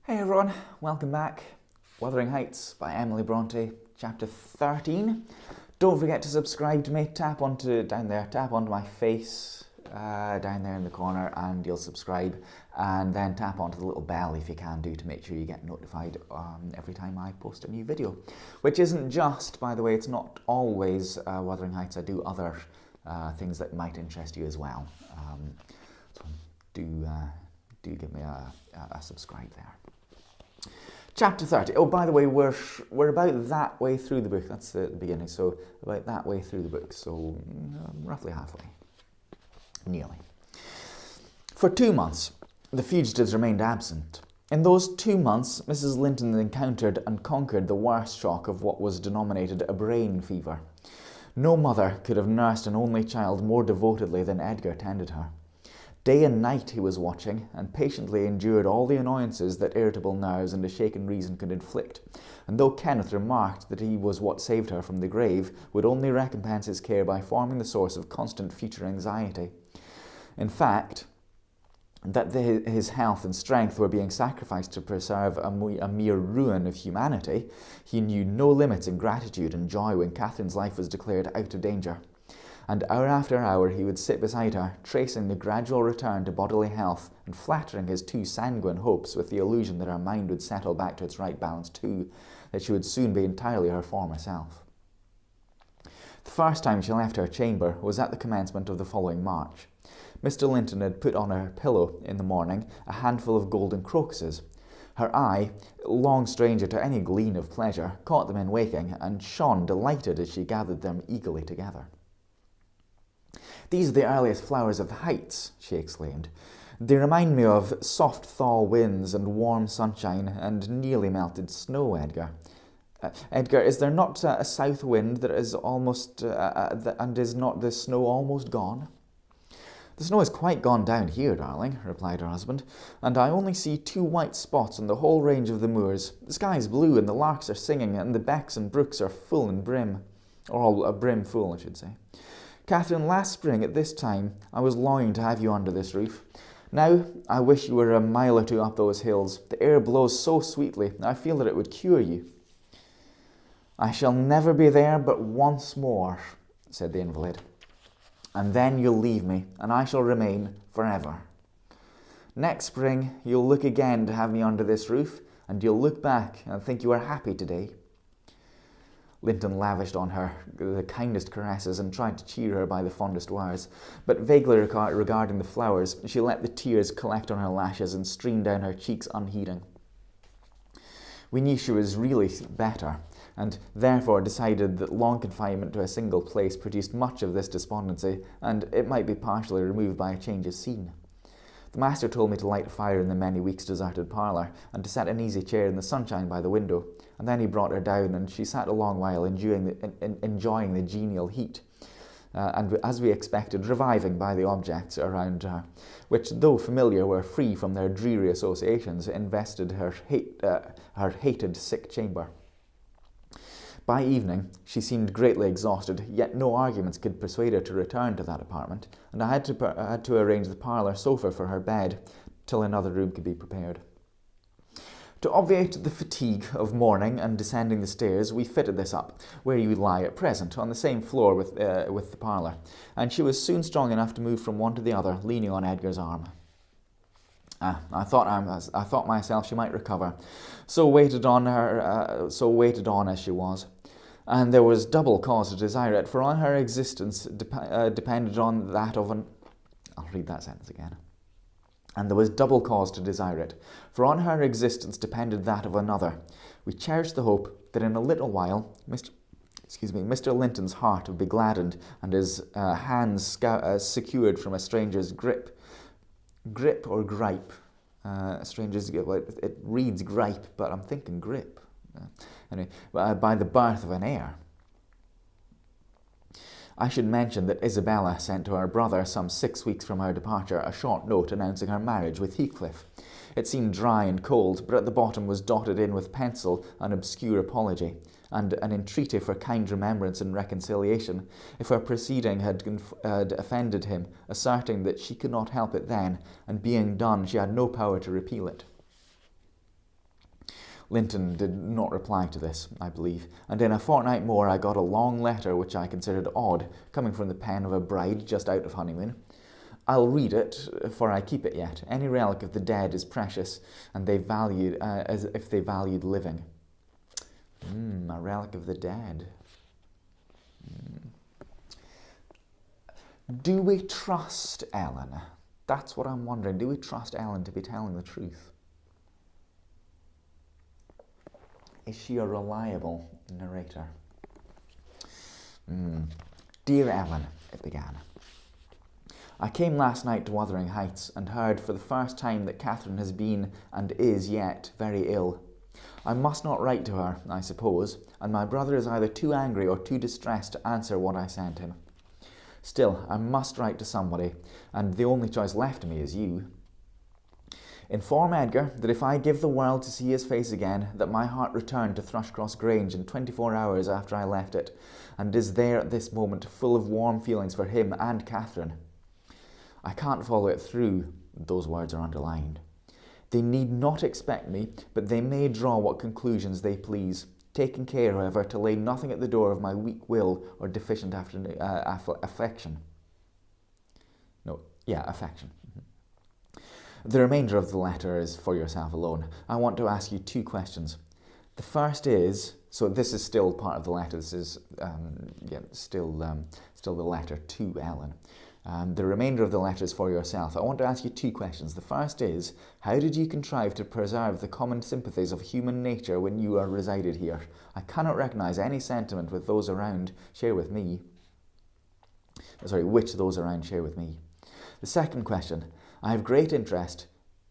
Hey everyone, welcome back. Wuthering Heights by Emily Brontë, chapter 13. Don't forget to subscribe to me. Tap onto my face down there in the corner and you'll subscribe, and then tap onto the little bell if you can do to make sure you get notified every time I post a new video. Which isn't just, by the way, it's not always Wuthering Heights. I do other things that might interest you as well. So do give me a subscribe there. Chapter 30. Oh, by the way, we're about that way through the book. That's the beginning, so about that way through the book, so roughly halfway. Nearly. For 2 months, the fugitives remained absent. In those 2 months, Mrs. Linton encountered and conquered the worst shock of what was denominated a brain fever. No mother could have nursed an only child more devotedly than Edgar tended her. Day and night he was watching, and patiently endured all the annoyances that irritable nerves and a shaken reason could inflict, and though Kenneth remarked that he was what saved her from the grave, would only recompense his care by forming the source of constant future anxiety. In fact, that his health and strength were being sacrificed to preserve a mere ruin of humanity, he knew no limits in gratitude and joy when Catherine's life was declared out of danger. And hour after hour he would sit beside her, tracing the gradual return to bodily health and flattering his too sanguine hopes with the illusion that her mind would settle back to its right balance too, that she would soon be entirely her former self. The first time she left her chamber was at the commencement of the following March. Mr. Linton had put on her pillow in the morning a handful of golden crocuses. Her eye, long stranger to any gleam of pleasure, caught them in waking, and shone delighted as she gathered them eagerly together. "These are the earliest flowers of the Heights," she exclaimed. "They remind me of soft thaw winds and warm sunshine and nearly melted snow, Edgar. Edgar, is there not a south wind that is almost, and is not the snow almost gone?" "The snow is quite gone down here, darling," replied her husband, "and I only see 2 white spots on the whole range of the moors. The sky is blue and the larks are singing and the becks and brooks are full and brim, or all brim full, I should say. Catherine, last spring at this time I was longing to have you under this roof. Now I wish you were a mile or 2 up those hills. The air blows so sweetly, I feel that it would cure you." "I shall never be there but once more," said the invalid. "And then you'll leave me, and I shall remain forever. Next spring you'll look again to have me under this roof, and you'll look back and think you are happy today." Linton lavished on her the kindest caresses and tried to cheer her by the fondest words, but vaguely regarding the flowers, she let the tears collect on her lashes and stream down her cheeks unheeding. We knew she was really better, and therefore decided that long confinement to a single place produced much of this despondency, and it might be partially removed by a change of scene. The master told me to light a fire in the many weeks deserted parlour, and to set an easy chair in the sunshine by the window, and then he brought her down, and she sat a long while enjoying the genial heat, and, as we expected, reviving by the objects around her, which, though familiar, were free from their dreary associations, invested her hated sick chamber. By evening, she seemed greatly exhausted, yet no arguments could persuade her to return to that apartment, and I had to arrange the parlour sofa for her bed till another room could be prepared. To obviate the fatigue of morning and descending the stairs, we fitted this up, where you lie at present, on the same floor with the parlour, and she was soon strong enough to move from one to the other, leaning on Edgar's arm. I thought myself she might recover, so waited on as she was. And there was double cause to desire it, for on her existence depended on that of an... I'll read that sentence again. And there was double cause to desire it, for on her existence depended that of another. We cherished the hope that in a little while Mr. Linton's heart would be gladdened, and his hands secured from a stranger's grip. Grip or gripe? It reads gripe, but I'm thinking grip. Anyway, by the birth of an heir. I should mention that Isabella sent to her brother, some 6 weeks from her departure, a short note announcing her marriage with Heathcliff. It seemed dry and cold, but at the bottom was dotted in with pencil an obscure apology, and an entreaty for kind remembrance and reconciliation, if her proceeding had offended him, asserting that she could not help it then, and being done, she had no power to repeal it. Linton did not reply to this, I believe, and in a fortnight more I got a long letter which I considered odd, coming from the pen of a bride just out of honeymoon. I'll read it, for I keep it yet. Any relic of the dead is precious, and they valued as if they valued living. A relic of the dead. Do we trust Ellen? That's what I'm wondering. Do we trust Ellen to be telling the truth? Is she a reliable narrator? Dear Ellen, it began. I came last night to Wuthering Heights and heard for the first time that Catherine has been and is yet very ill. I must not write to her, I suppose, and my brother is either too angry or too distressed to answer what I sent him. Still, I must write to somebody, and the only choice left to me is you. Inform Edgar that if I give the world to see his face again, that my heart returned to Thrushcross Grange in 24 hours after I left it, and is there at this moment full of warm feelings for him and Catherine. I can't follow it through, those words are underlined. They need not expect me, but they may draw what conclusions they please, taking care, however, to lay nothing at the door of my weak will or deficient affection. Affection. The remainder of the letter is for yourself alone. I want to ask you 2 questions. The first is, so this is still part of the letter, this is still the letter to Ellen. The remainder of the letter is for yourself. I want to ask you 2 questions. The first is, how did you contrive to preserve the common sympathies of human nature when you are resided here? I cannot recognise any sentiment which those around share with me. The second question, I have great interest,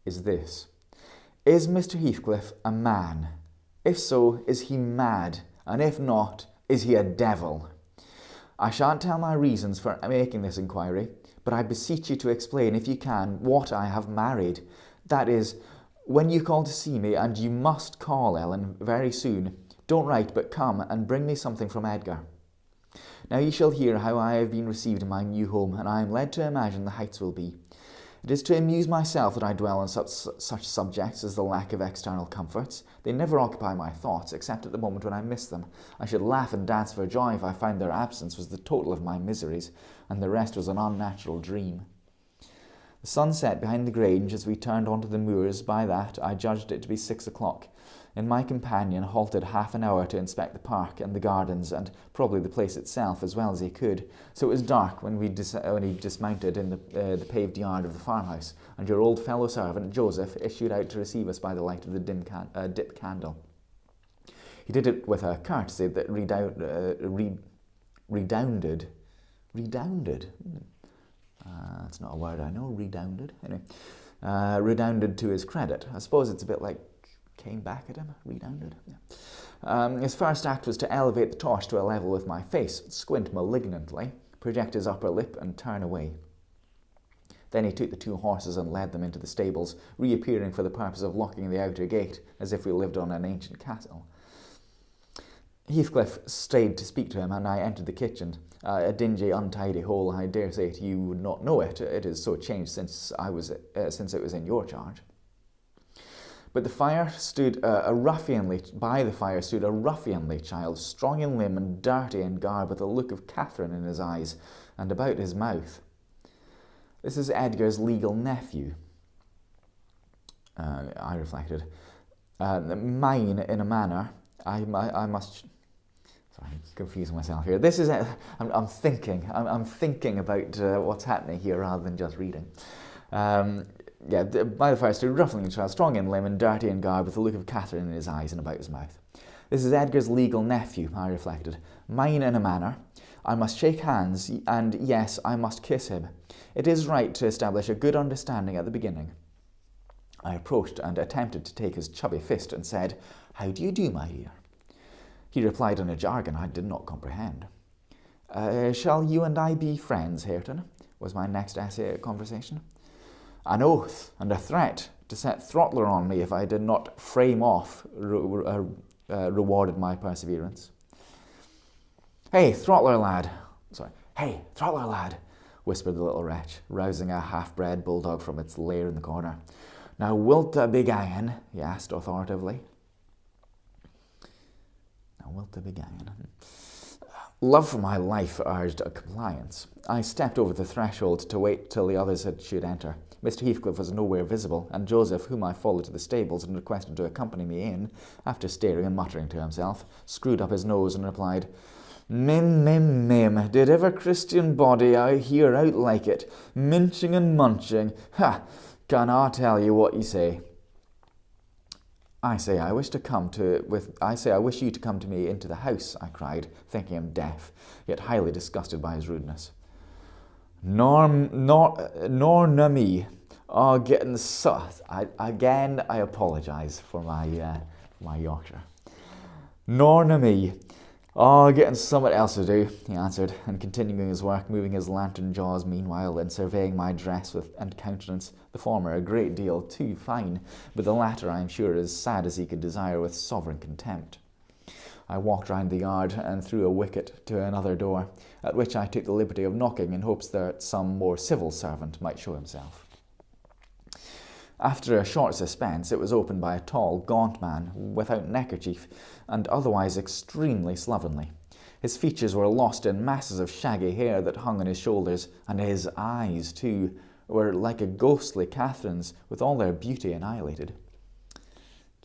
is this. Is Mr. Heathcliff a man? If so, is he mad? And if not, is he a devil? I shan't tell my reasons for making this inquiry, but I beseech you to explain, if you can, what I have married. That is, when you call to see me, and you must call, Ellen, very soon, don't write, but come and bring me something from Edgar. Now you shall hear how I have been received in my new home, and I am led to imagine the Heights will be. It is to amuse myself that I dwell on such subjects as the lack of external comforts. They never occupy my thoughts, except at the moment when I miss them. I should laugh and dance for joy if I found their absence was the total of my miseries, and the rest was an unnatural dream. The sun set behind the Grange as we turned onto the moors. By that, I judged it to be 6 o'clock. And my companion halted half an hour to inspect the park and the gardens, and probably the place itself as well as he could. So it was dark when he dismounted in the paved yard of the farmhouse, and your old fellow servant Joseph issued out to receive us by the light of the dip candle. He did it with a courtesy that redounded. That's not a word I know. Redounded. Anyway, redounded to his credit. I suppose it's a bit like came back at him, redounded. Yeah. His first act was to elevate the torch to a level with my face, squint malignantly, project his upper lip, and turn away. Then he took the 2 horses and led them into the stables, reappearing for the purpose of locking the outer gate, as if we lived on an ancient castle. Heathcliff stayed to speak to him, and I entered the kitchen, a dingy, untidy hole. I dare say you would not know it. It is so changed since it was in your charge. But by the fire stood a ruffianly child, strong in limb and dirty in garb, with a look of Catherine in his eyes and about his mouth. This is Edgar's legal nephew, I reflected. Mine, in a manner. I must. Sorry, I'm confusing myself here. This is. I'm thinking. I'm thinking about what's happening here rather than just reading. By the fire stood ruffianly child, strong in limb and dirty in garb, with a look of Catherine in his eyes and about his mouth. This is Edgar's legal nephew, I reflected. Mine in a manner. I must shake hands, and yes, I must kiss him. It is right to establish a good understanding at the beginning. I approached and attempted to take his chubby fist and said, "How do you do, my dear?" He replied in a jargon I did not comprehend. Shall you and I be friends, Hareton? Was my next essay at conversation. An oath and a threat to set Throttler on me if I did not frame off rewarded my perseverance. Hey, Throttler lad, whispered the little wretch, rousing a half-bred bulldog from its lair in the corner. Now wilt be gangin'? He asked authoritatively. And Wilta began. Love for my life urged a compliance. I stepped over the threshold to wait till the others should enter. Mr. Heathcliff was nowhere visible, and Joseph, whom I followed to the stables and requested to accompany me in, after staring and muttering to himself, screwed up his nose and replied, Mim, did ever Christian body I hear out like it, minching and munching, ha, can I tell you what you say? I say I wish you to come to me into the house, I cried, thinking him deaf, yet highly disgusted by his rudeness. Nor na me. Getting sus. I apologise for my Yorkshire. Nor na me. Getting somewhat else to do, he answered, and continuing his work, moving his lantern jaws meanwhile, and surveying my dress and countenance, the former a great deal too fine, but the latter, I am sure, as sad as he could desire, with sovereign contempt. I walked round the yard and through a wicket to another door, at which I took the liberty of knocking in hopes that some more civil servant might show himself. After a short suspense, it was opened by a tall, gaunt man, without neckerchief, and otherwise extremely slovenly. His features were lost in masses of shaggy hair that hung on his shoulders, and his eyes, too, were like a ghostly Catherine's, with all their beauty annihilated.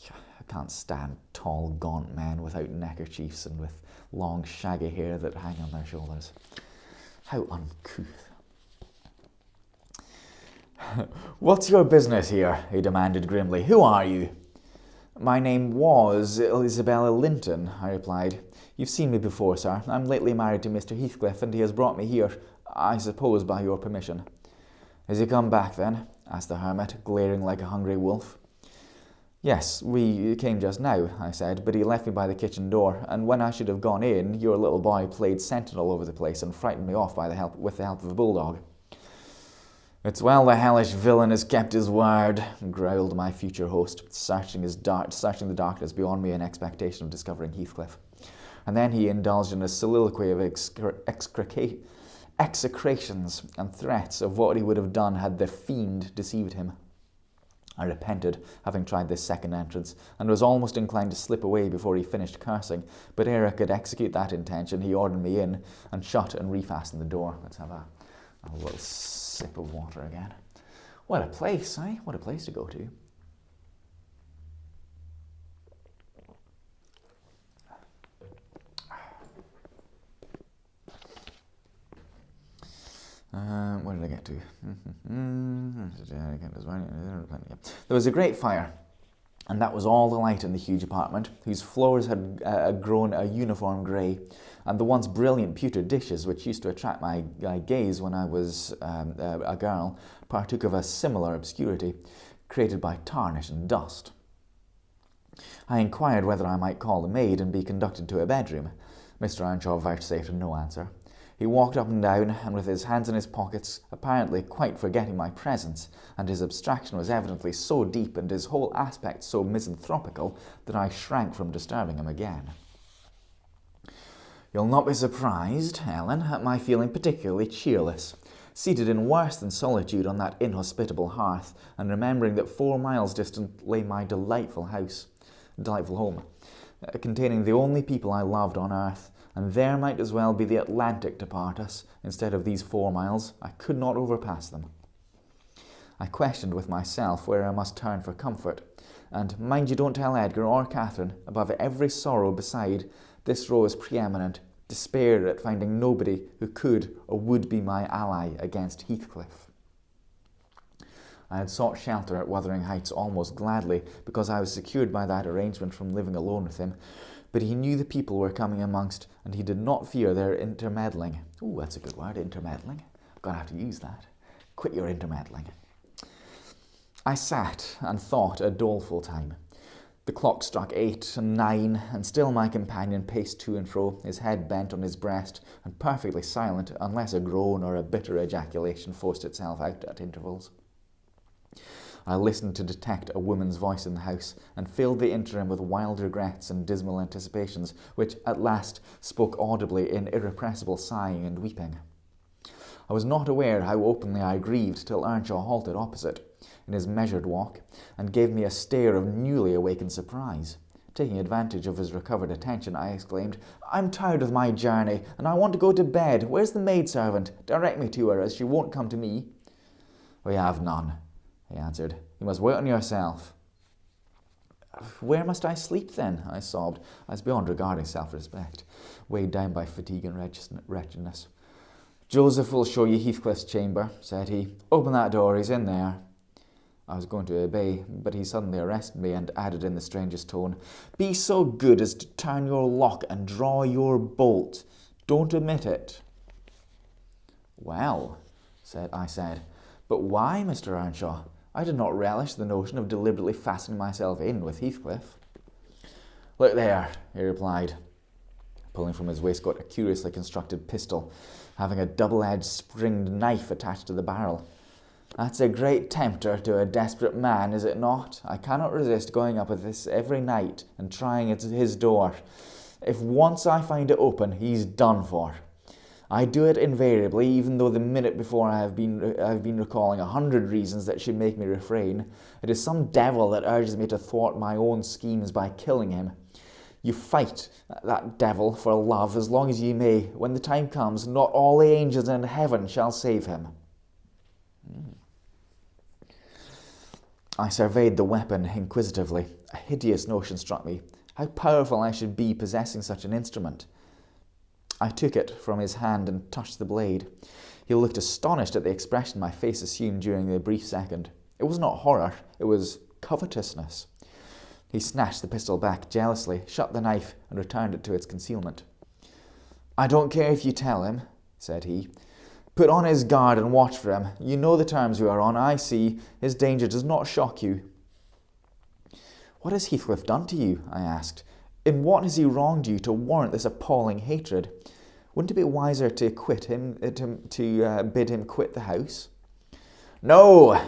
I can't stand tall, gaunt men without neckerchiefs and with long, shaggy hair that hang on their shoulders. How uncouth. What's your business here? He demanded grimly. Who are you? My name was Ellis Linton, I replied. You've seen me before, sir. I'm lately married to Mr. Heathcliff, and he has brought me here, I suppose by your permission. Has he come back, then? Asked the hermit, glaring like a hungry wolf. Yes, we came just now, I said, but he left me by the kitchen door, and when I should have gone in, your little boy played sentinel over the place and frightened me off with the help of a bulldog. It's well the hellish villain has kept his word, growled my future host, searching the darkness beyond me in expectation of discovering Heathcliff. And then he indulged in a soliloquy of execrations and threats of what he would have done had the fiend deceived him. I repented, having tried this second entrance, and was almost inclined to slip away before he finished cursing, but ere I could execute that intention, he ordered me in, and shut and refastened the door. Let's have a little sip of water again. What a place, eh? What a place to go to. Where did I get to? There was a great fire, and that was all the light in the huge apartment, whose floors had grown a uniform grey, and the once brilliant pewter dishes, which used to attract my gaze when I was a girl, partook of a similar obscurity, created by tarnish and dust. I inquired whether I might call the maid and be conducted to a bedroom. Mr. Earnshaw vouchsafed no answer. He walked up and down, and with his hands in his pockets, apparently quite forgetting my presence, and his abstraction was evidently so deep and his whole aspect so misanthropical that I shrank from disturbing him again. You'll not be surprised, Ellen, at my feeling particularly cheerless, seated in worse than solitude on that inhospitable hearth, and remembering that 4 miles distant lay my delightful home, containing the only people I loved on earth, and there might as well be the Atlantic to part us, instead of these 4 miles. I could not overpass them. I questioned with myself where I must turn for comfort, and mind you don't tell Edgar or Catherine, above every sorrow beside, this rose preeminent, despair at finding nobody who could or would be my ally against Heathcliff. I had sought shelter at Wuthering Heights almost gladly, because I was secured by that arrangement from living alone with him, but he knew the people were coming amongst, and he did not fear their intermeddling. Ooh, that's a good word, intermeddling. I'm going to have to use that. Quit your intermeddling. I sat and thought a doleful time. The clock struck 8 and 9, and still my companion paced to and fro, his head bent on his breast, and perfectly silent, unless a groan or a bitter ejaculation forced itself out at intervals. I listened to detect a woman's voice in the house, and filled the interim with wild regrets and dismal anticipations, which at last spoke audibly in irrepressible sighing and weeping. I was not aware how openly I grieved till Earnshaw halted opposite, in his measured walk, and gave me a stare of newly awakened surprise. Taking advantage of his recovered attention, I exclaimed, "I'm tired of my journey, and I want to go to bed. Where's the maidservant? Direct me to her, as she won't come to me." "We have none," he answered. "You must wait on yourself." "Where must I sleep, then?" I sobbed. I was beyond regarding self-respect, weighed down by fatigue and wretchedness. "Joseph will show you Heathcliff's chamber," said he. "Open that door, he's in there." I was going to obey, but he suddenly arrested me and added in the strangest tone, "Be so good as to turn your lock and draw your bolt. Don't omit it." "Well," I said, "but why, Mr. Earnshaw? I did not relish the notion of deliberately fastening myself in with Heathcliff." "Look there," he replied, pulling from his waistcoat a curiously constructed pistol, having a double-edged springed knife attached to the barrel. "That's a great tempter to a desperate man, is it not? I cannot resist going up with this every night and trying at his door. If once I find it open, he's done for. I do it invariably, even though the minute before I have been recalling 100 reasons that should make me refrain. It is some devil that urges me to thwart my own schemes by killing him. You fight that devil for love as long as you may. When the time comes, not all the angels in heaven shall save him." I surveyed the weapon inquisitively. A hideous notion struck me. How powerful I should be possessing such an instrument. I took it from his hand and touched the blade. He looked astonished at the expression my face assumed during the brief second. It was not horror, it was covetousness. He snatched the pistol back jealously, shut the knife, and returned it to its concealment. "I don't care if you tell him," said he. "Put on his guard and watch for him. You know the terms we are on, I see. His danger does not shock you." "What has Heathcliff done to you?" I asked. "In what has he wronged you to warrant this appalling hatred? Wouldn't it be wiser to bid him quit the house?" "No!"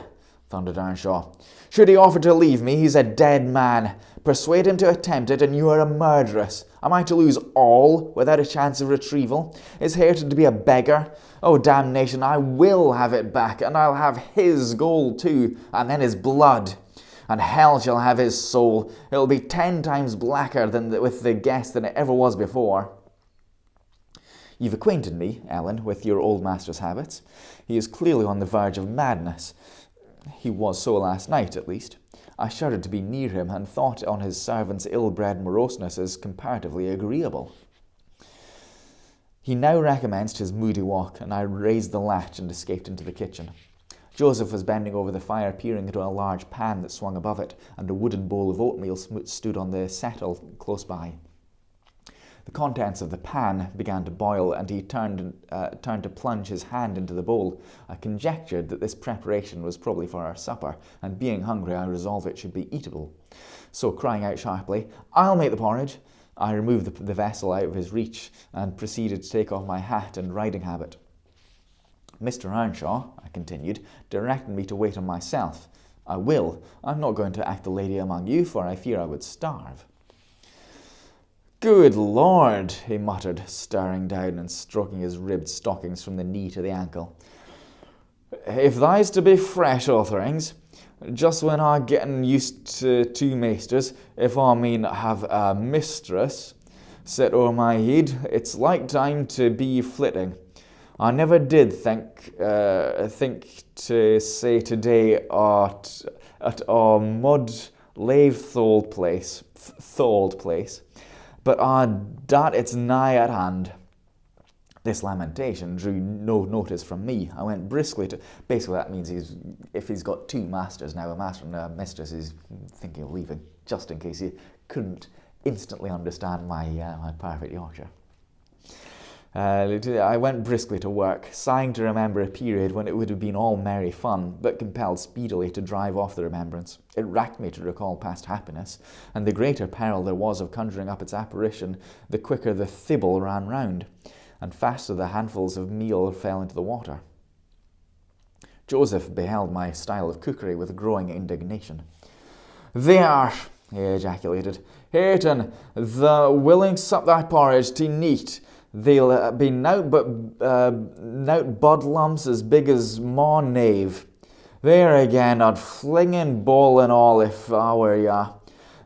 thundered Earnshaw. "Should he offer to leave me, he's a dead man. Persuade him to attempt it, and you are a murderess. Am I to lose all without a chance of retrieval? Is Hareton to be a beggar? Oh, damnation, I will have it back, and I'll have his gold too, and then his blood. And hell shall have his soul. It'll be 10 times blacker with the guest than it ever was before." "You've acquainted me, Ellen, with your old master's habits. He is clearly on the verge of madness. He was so last night, at least. I shuddered to be near him, and thought on his servant's ill-bred moroseness as comparatively agreeable. He now recommenced his moody walk, and I raised the latch and escaped into the kitchen. Joseph was bending over the fire, peering into a large pan that swung above it, and a wooden bowl of oatmeal stood on the settle close by. The contents of the pan began to boil, and he turned to plunge his hand into the bowl. I conjectured that this preparation was probably for our supper, and being hungry, I resolved it should be eatable. So, crying out sharply, "I'll make the porridge," I removed the vessel out of his reach, and proceeded to take off my hat and riding habit. "Mr. Earnshaw," I continued, "directed me to wait on myself. I will. I'm not going to act the lady among you, for I fear I would starve." "Good Lord," he muttered, staring down and stroking his ribbed stockings from the knee to the ankle. "If they's to be fresh offerings, just when I'm getting used to 2 maisters, if I mean have a mistress set o'er my head, it's like time to be flitting. I never did think to say today at our mud lave thawed place, but that it's nigh at hand." This lamentation drew no notice from me. I went briskly to... Basically, that means if he's got 2 masters now, a master and a mistress, he's thinking of leaving, just in case he couldn't instantly understand my perfect Yorkshire. I went briskly to work, sighing to remember a period when it would have been all merry fun, but compelled speedily to drive off the remembrance. It racked me to recall past happiness, and the greater peril there was of conjuring up its apparition, the quicker the thibble ran round, and faster the handfuls of meal fell into the water. Joseph beheld my style of cookery with growing indignation. "There," he ejaculated, "Hareton, the willing sup thy porridge to neat. They'll be nowt bud lumps as big as maw knave. There again, I'd fling in bowl and all if I were ya.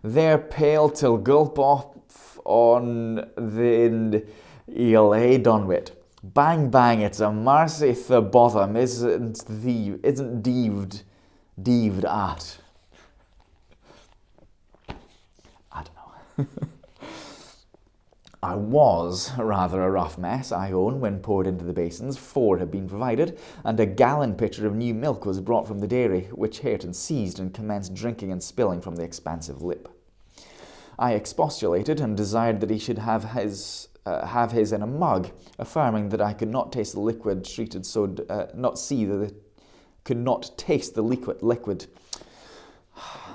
They're pale till gulp off on the lay done with. Bang bang, it's a mercy the bottom isn't deeved at. I don't know. I was rather a rough mess, I own, when poured into the basins. 4 had been provided, and a gallon pitcher of new milk was brought from the dairy, which Hareton seized and commenced drinking and spilling from the expansive lip. I expostulated and desired that he should have his in a mug, affirming that I could not taste the liquid treated so could not taste the liquid.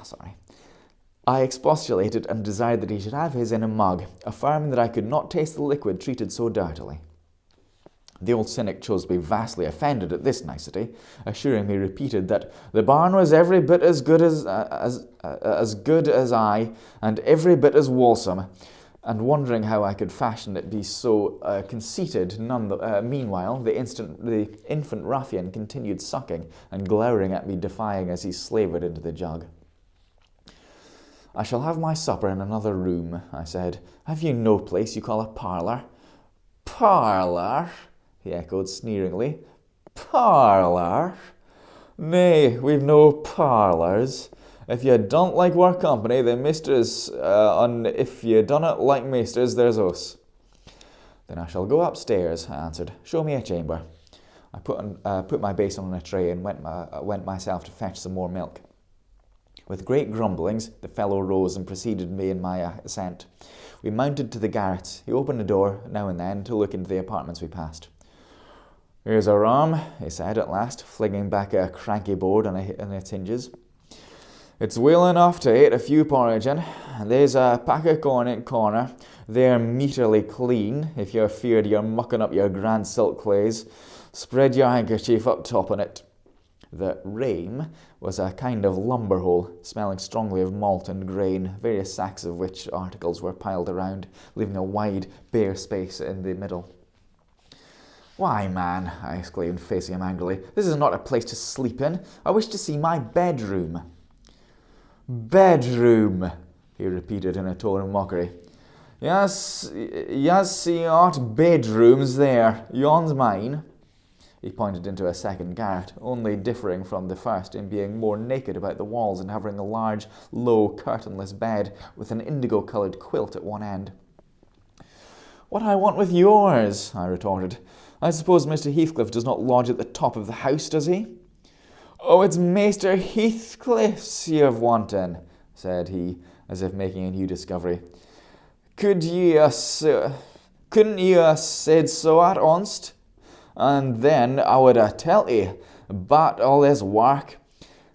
Sorry. I expostulated and desired that he should have his in a mug, affirming that I could not taste the liquid treated so dirtily. The old cynic chose to be vastly offended at this nicety, assuring me repeated that the barn was every bit as good as I, and every bit as wholesome, and wondering how I could fashion it be so conceited. Meanwhile, the infant ruffian continued sucking and glowering at me, defying as he slavered into the jug. I shall have my supper in another room, I said. Have you no place you call a parlour? Parlour? He echoed sneeringly. Parlour? Nay, we've no parlours. If you don't like our company, then misters, and if you dunnot like misters, there's us. Then I shall go upstairs, I answered. Show me a chamber. I put my basin on a tray and went myself to fetch some more milk. With great grumblings, the fellow rose and preceded me in my ascent. We mounted to the garrets. He opened the door now and then to look into the apartments we passed. Here's a room, he said at last, flinging back a cranky board on its hinges. It's well enough to eat a few porridge in, and there's a pack of corn in corner. They're meaterly clean, if you're feared you're mucking up your grand silk clays. Spread your handkerchief up top on it. The rame was a kind of lumber hole, smelling strongly of malt and grain, various sacks of which articles were piled around, leaving a wide, bare space in the middle. Why, man, I exclaimed, facing him angrily, this is not a place to sleep in. I wish to see my bedroom. Bedroom, he repeated in a tone of mockery. Yes, see aught bedrooms there. Yon's mine. He pointed into a second garret, only differing from the first in being more naked about the walls and having a large, low, curtainless bed with an indigo-coloured quilt at one end. What I want with yours, I retorted. I suppose Mr. Heathcliff does not lodge at the top of the house, does he? Oh, it's Maester Heathcliff's you've wantin', said he, as if making a new discovery. Couldn't ye ha' said so at onst? And then I would ha' tell't ye, but all this work,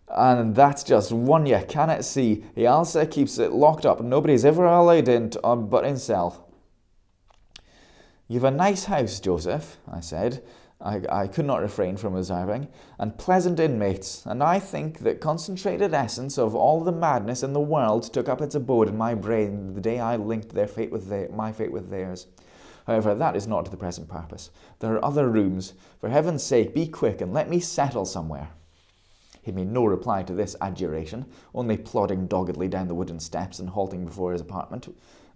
and that's just one you cannot see. He also keeps it locked up. Nobody's ever allowed in but himself. You've a nice house, Joseph, I said. I could not refrain from observing, and pleasant inmates, and I think that concentrated essence of all the madness in the world took up its abode in my brain the day I linked my fate with theirs. However, that is not to the present purpose. There are other rooms. For heaven's sake, be quick and let me settle somewhere. He made no reply to this adjuration, only plodding doggedly down the wooden steps and halting before his apartment,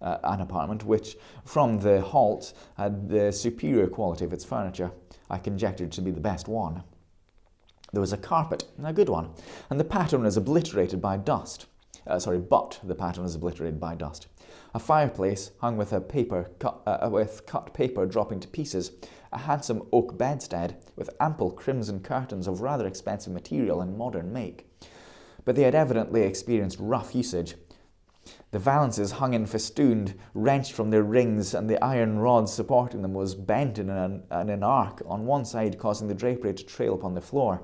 an apartment which, from the halt, had the superior quality of its furniture. I conjectured to be the best one. There was a carpet, a good one, and the pattern was obliterated by dust. But the pattern was obliterated by dust. A fireplace hung with cut paper dropping to pieces, a handsome oak bedstead with ample crimson curtains of rather expensive material and modern make. But they had evidently experienced rough usage. The valances hung in festooned, wrenched from their rings, and the iron rod supporting them was bent in an arc on one side, causing the drapery to trail upon the floor.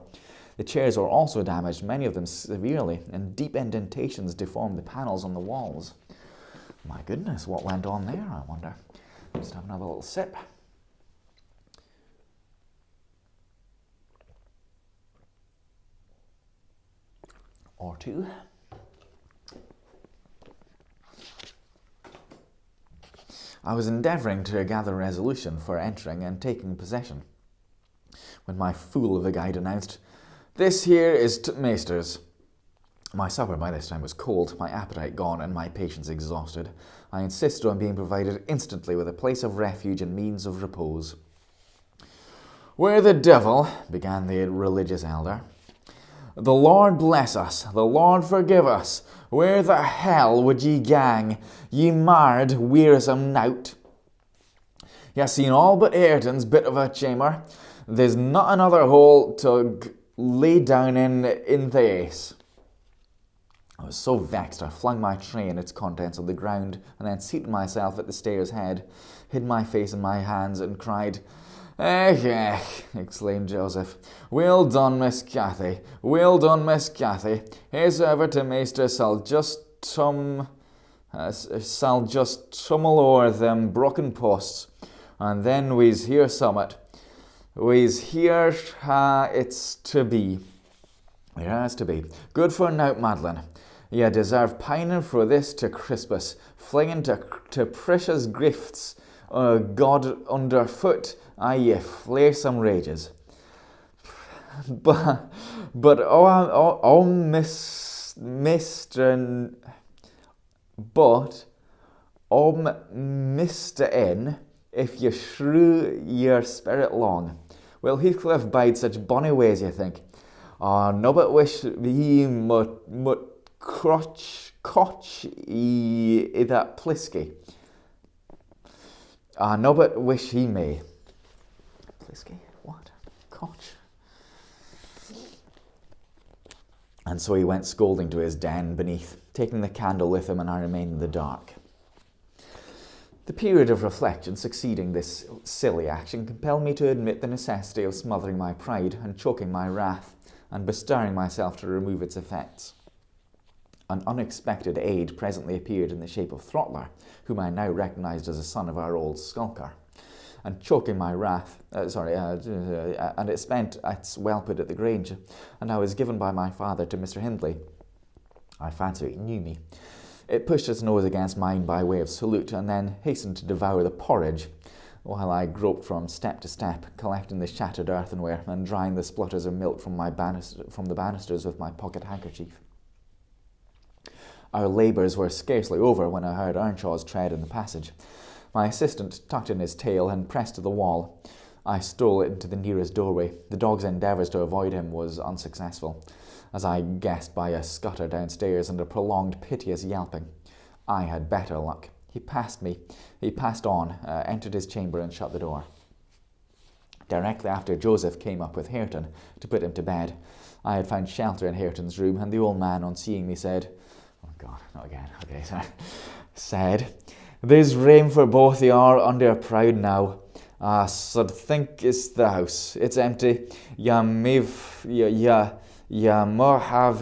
The chairs were also damaged, many of them severely, and deep indentations deformed the panels on the walls. My goodness, what went on there, I wonder. Just have another little sip. Or two. I was endeavouring to gather resolution for entering and taking possession, when my fool of a guide announced, "This here is Maister's." My supper by this time was cold, my appetite gone, and my patience exhausted. I insisted on being provided instantly with a place of refuge and means of repose. "Where the devil," began the religious elder. "The Lord bless us, the Lord forgive us. Where the hell would ye gang, ye marred, wearisome knout? Ye seen all but Ayrton's bit of a chamber. There's not another hole to lay down in the ace." I was so vexed I flung my tray and its contents on the ground, and then seated myself at the stairs head, hid my face in my hands, and cried, "Eh," exclaimed Joseph. "Well done, Miss Cathy. Well done, Miss Cathy. Here's ever to Maester sall just tummel o'er them broken posts, and then we's here summat. We's here it's to be. It has to be. Good for nowt, Madeline. Ye deserve pining for this to Crispus, flinging to precious grifts, God underfoot, ye flaresome rages. But Mr. N, if ye shrew your spirit long. Will Heathcliff bide such bonny ways, ye think? Nobbut wish he mut cotch i that plisky. Nobbut wish he may." Plisky? What? Cotch? And so he went scolding to his den beneath, taking the candle with him, and I remained in the dark. The period of reflection succeeding this silly action compelled me to admit the necessity of smothering my pride and choking my wrath, and bestirring myself to remove its effects. An unexpected aid presently appeared in the shape of Throttler, whom I now recognised as a son of our old skulker, and choking my wrath, and it spent its whelped at the Grange, and I was given by my father to Mr. Hindley. I fancy it knew me. It pushed its nose against mine by way of salute, and then hastened to devour the porridge, while I groped from step to step, collecting the shattered earthenware and drying the splutters of milk from the banisters with my pocket handkerchief. Our labours were scarcely over when I heard Earnshaw's tread in the passage. My assistant tucked in his tail and pressed to the wall. I stole into the nearest doorway. The dog's endeavours to avoid him was unsuccessful, as I guessed by a scutter downstairs and a prolonged piteous yelping. I had better luck. He passed on, entered his chamber and shut the door. Directly after, Joseph came up with Hareton to put him to bed. I had found shelter in Hareton's room, and the old man, on seeing me, said, "Oh God, not again, okay, sorry," said, "There's room for both ye are under proud now. Sud think it's the house. It's empty. Ya may have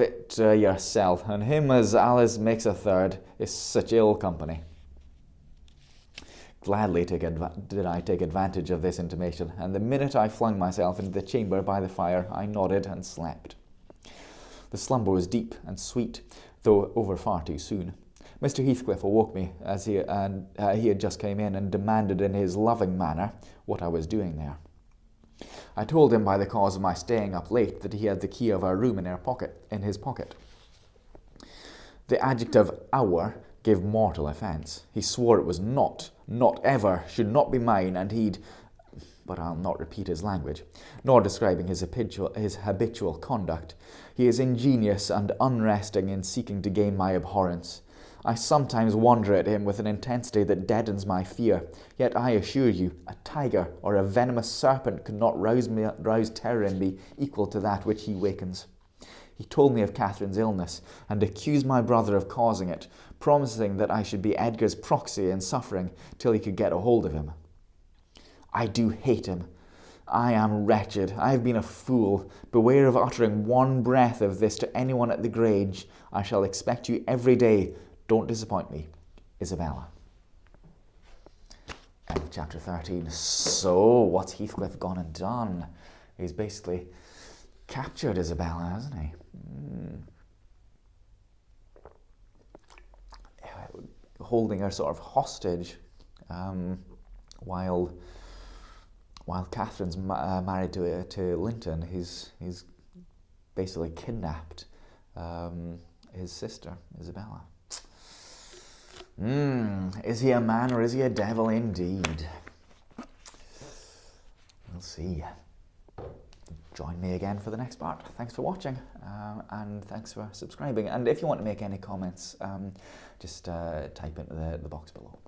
it yourself, and him as Alice makes a third is such ill company." Gladly did I take advantage of this intimation, and the minute I flung myself into the chamber by the fire, I nodded and slept. The slumber was deep and sweet, though over far too soon. Mr. Heathcliff awoke me as he had just come in, and demanded in his loving manner what I was doing there. I told him by the cause of my staying up late that he had the key of our room in his pocket. The adjective "our" gave mortal offence. He swore it was not ever, should not be mine, and but I'll not repeat his language, nor describing his habitual conduct. He is ingenious and unresting in seeking to gain my abhorrence. I sometimes wonder at him with an intensity that deadens my fear, yet I assure you, a tiger or a venomous serpent could not rouse terror in me equal to that which he wakens. He told me of Catherine's illness, and accused my brother of causing it, promising that I should be Edgar's proxy in suffering till he could get a hold of him. I do hate him. I am wretched. I have been a fool. Beware of uttering one breath of this to anyone at the Grange. I shall expect you every day. Don't disappoint me. Isabella. End of chapter 13. So, what's Heathcliff gone and done? He's basically captured Isabella, hasn't he? Holding her sort of hostage, while Catherine's married to Linton. He's basically kidnapped his sister, Isabella. Is he a man or is he a devil indeed? We'll see. Join me again for the next part. Thanks for watching, and thanks for subscribing. And if you want to make any comments, just type into the box below.